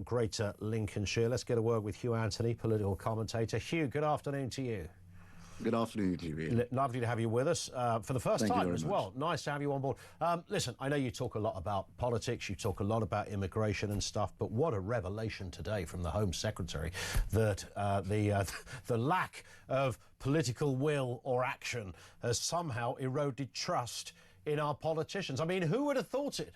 Greater Lincolnshire. Let's get a word with Hugh Anthony, political commentator. Hugh, good afternoon to you. Good afternoon, TV. Lovely to have you with us for the first time as well. Much. Nice to have you on board. Listen, I know you talk a lot about politics, you talk a lot about immigration and stuff, but what a revelation today from the Home Secretary that the lack of political will or action has somehow eroded trust in our politicians. I mean, who would have thought it?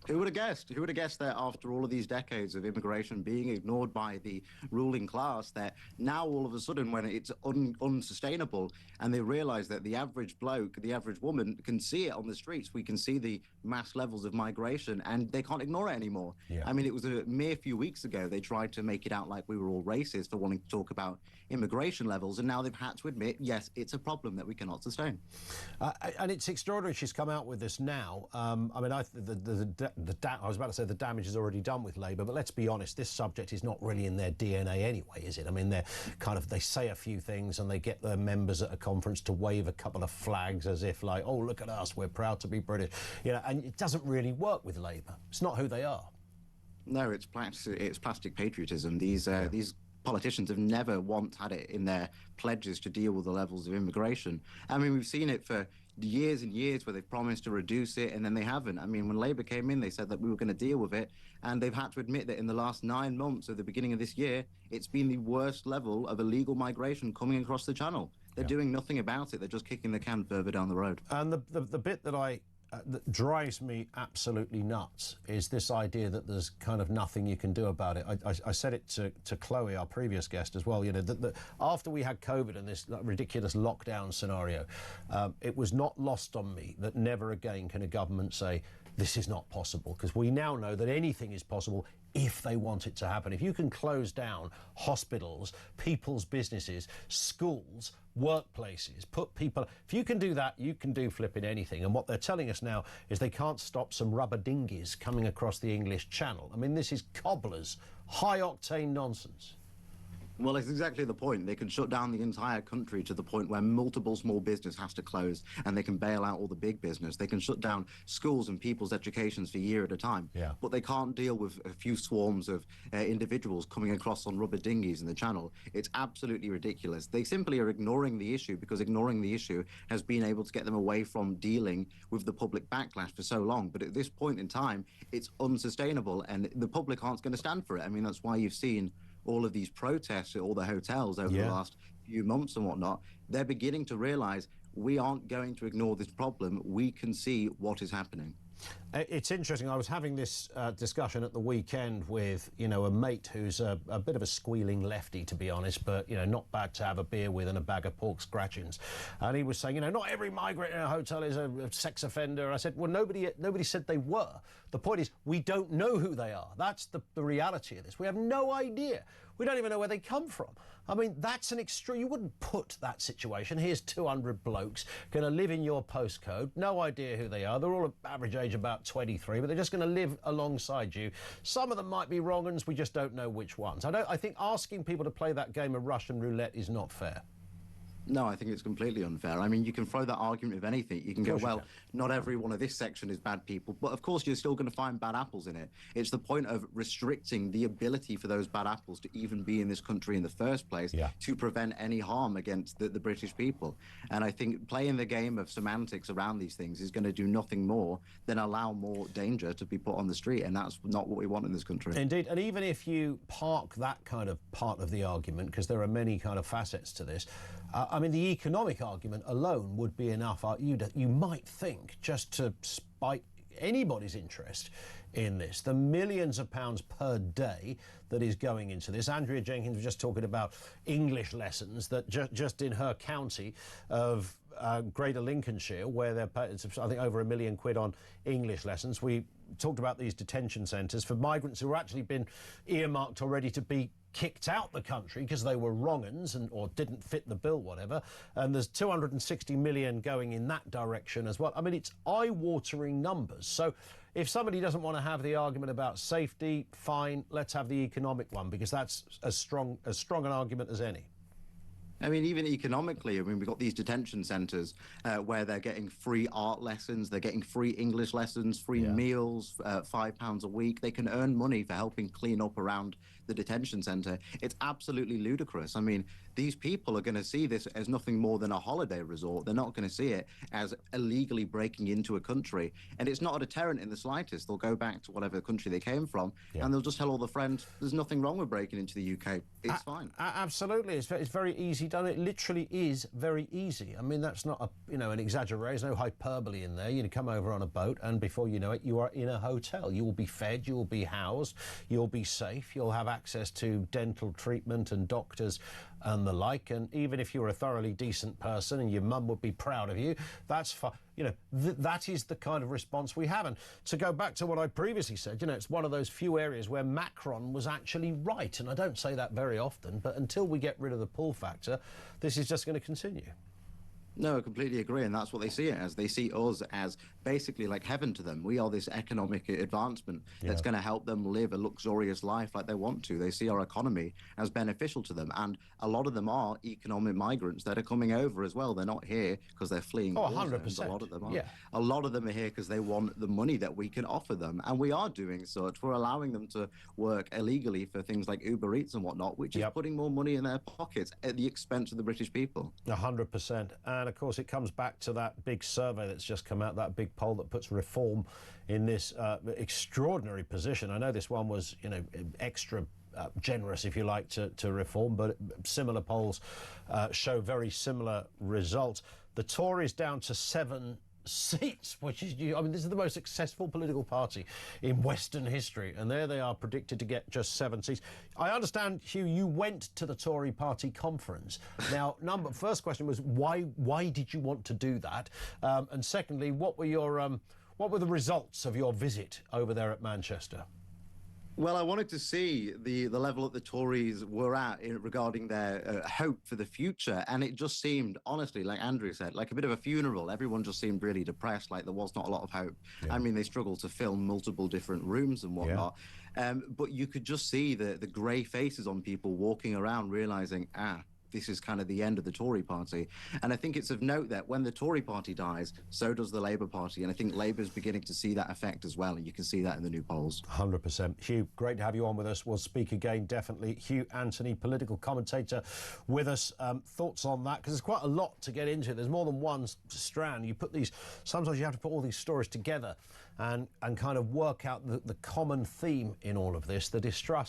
Who would have guessed? Who would have guessed that after all of these decades of immigration being ignored by the ruling class, that now all of a sudden when it's unsustainable and they realise that the average bloke, the average woman can see it on the streets, we can see the mass levels of migration and they can't ignore it anymore. Yeah. I mean, it was a mere few weeks ago they tried to make it out like we were all racist for wanting to talk about immigration levels, and now they've had to admit, yes, it's a problem that we cannot sustain. And it's extraordinary she's come out with this now. I mean, I was about to say the damage is already done with Labour, but let's be honest, this subject is not really in their DNA anyway, is it? I mean, they say a few things and they get their members at a conference to wave a couple of flags as if like, oh, look at us, we're proud to be British. You know, and it doesn't really work with Labour. It's not who they are. No, it's plastic patriotism. These politicians have never once had it in their pledges to deal with the levels of immigration. I mean, we've seen it for years and years where they've promised to reduce it and then they haven't. I mean, when Labour came in, they said that we were going to deal with it, and they've had to admit that in the last 9 months of the beginning of this year, it's been the worst level of illegal migration coming across the Channel. They're doing nothing about it. They're just kicking the can further down the road. And the bit that that drives me absolutely nuts is this idea that there's kind of nothing you can do about it. I said it to Chloe, our previous guest, as well. You know, that after we had COVID and this ridiculous lockdown scenario, it was not lost on me that never again can a government say this is not possible, because we now know that anything is possible if they want it to happen. If you can close down hospitals, people's businesses, schools, workplaces, if you can do that, you can do flipping anything. And what they're telling us now is they can't stop some rubber dinghies coming across the English Channel. I mean, this is cobblers, high-octane nonsense. Well, it's exactly the point. They can shut down the entire country to the point where multiple small business has to close, and they can bail out all the big business. They can shut down schools and people's educations for a year at a time. Yeah. But they can't deal with a few swarms of individuals coming across on rubber dinghies in the Channel. It's absolutely ridiculous. They simply are ignoring the issue because ignoring the issue has been able to get them away from dealing with the public backlash for so long. But at this point in time, it's unsustainable, and the public aren't going to stand for it. I mean, that's why you've seen all of these protests at all the hotels over the last few months and whatnot. They're beginning to realise we aren't going to ignore this problem. We can see what is happening. It's interesting. I was having this discussion at the weekend with, you know, a mate who's a bit of a squealing lefty, to be honest, but, you know, not bad to have a beer with and a bag of pork scratchings. And he was saying, you know, not every migrant in a hotel is a sex offender. I said, well, nobody said they were. The point is, we don't know who they are. That's the reality of this. We have no idea. We don't even know where they come from. I mean, that's an extreme. You wouldn't put that situation. Here's 200 blokes going to live in your postcode. No idea who they are. They're all average age about 23, but they're just going to live alongside you. Some of them might be wrong uns. We just don't know which ones. I think asking people to play that game of Russian roulette is not fair. No, I think it's completely unfair. I mean, you can throw that argument with anything. You can go, well, not every one of this section is bad people, but of course you're still going to find bad apples in it. It's the point of restricting the ability for those bad apples to even be in this country in the first place to prevent any harm against the British people. And I think playing the game of semantics around these things is going to do nothing more than allow more danger to be put on the street, and that's not what we want in this country. Indeed, and even if you park that kind of part of the argument, because there are many kind of facets to this, I mean, the economic argument alone would be enough, you might think, just to spike anybody's interest in this. The millions of pounds per day that is going into this. Andrea Jenkins was just talking about English lessons that just in her county of Greater Lincolnshire, where they're paying, I think, over £1 million on English lessons. We talked about these detention centres for migrants who are actually been earmarked already to be kicked out the country because they were wrong-uns or didn't fit the bill, whatever. And there's 260 million going in that direction as well. I mean, it's eye-watering numbers. So if somebody doesn't want to have the argument about safety, fine, let's have the economic one, because that's as strong an argument as any. I mean, even economically, I mean, we've got these detention centres where they're getting free art lessons, they're getting free English lessons, free meals, £5 a week. They can earn money for helping clean up around the detention centre. It's absolutely ludicrous. I mean, these people are going to see this as nothing more than a holiday resort. They're not going to see it as illegally breaking into a country. And it's not a deterrent in the slightest. They'll go back to whatever country they came from, and they'll just tell all their friends, there's nothing wrong with breaking into the UK. It's fine. Absolutely. It's very easy done. It literally is very easy. I mean, that's not an exaggeration. There's no hyperbole in there. You come over on a boat, and before you know it, you are in a hotel. You will be fed, you will be housed, you'll be safe, you'll have access to dental treatment and doctors and the like. And even if you're a thoroughly decent person and your mum would be proud of you, that's fine. That is the kind of response we have. And to go back to what I previously said, it's one of those few areas where Macron was actually right. And I don't say that very often, but until we get rid of the pull factor, this is just going to continue. No, I completely agree, and that's what they see it as. They see us as basically like heaven to them. We are this economic advancement that's going to help them live a luxurious life like they want to. They see our economy as beneficial to them, and a lot of them are economic migrants that are coming over as well. They're not here because they're fleeing. 100%. A lot of them are. A lot of them are here because they want the money that we can offer them, and we are doing such. We're allowing them to work illegally for things like Uber Eats and whatnot, which is putting more money in their pockets at the expense of the British people. 100%. And of course, it comes back to that big survey that's just come out, that big poll that puts reform in this extraordinary position. I know this one was, extra generous, if you like, to reform, but similar polls show very similar results. The Tories down to 7 seats, which is, this is the most successful political party in Western history, and there they are predicted to get just 7 seats. I understand, Hugh, you went to the Tory party conference. Now, first question was why did you want to do that? And secondly, what were the results of your visit over there at Manchester? Well, I wanted to see the level that the Tories were at regarding their hope for the future. And it just seemed, honestly, like Andrew said, like a bit of a funeral. Everyone just seemed really depressed, like there was not a lot of hope. I mean, they struggled to fill multiple different rooms and whatnot. But you could just see the grey faces on people walking around realising, this is kind of the end of the Tory party. And I think it's of note that when the Tory party dies, so does the Labour Party. And I think Labour's beginning to see that effect as well. And you can see that in the new polls. 100%. Hugh, great to have you on with us. We'll speak again, definitely. Hugh Anthony, political commentator, with us. Thoughts on that? Because there's quite a lot to get into. There's more than one strand. Sometimes you have to put all these stories together and kind of work out the common theme in all of this, the distrust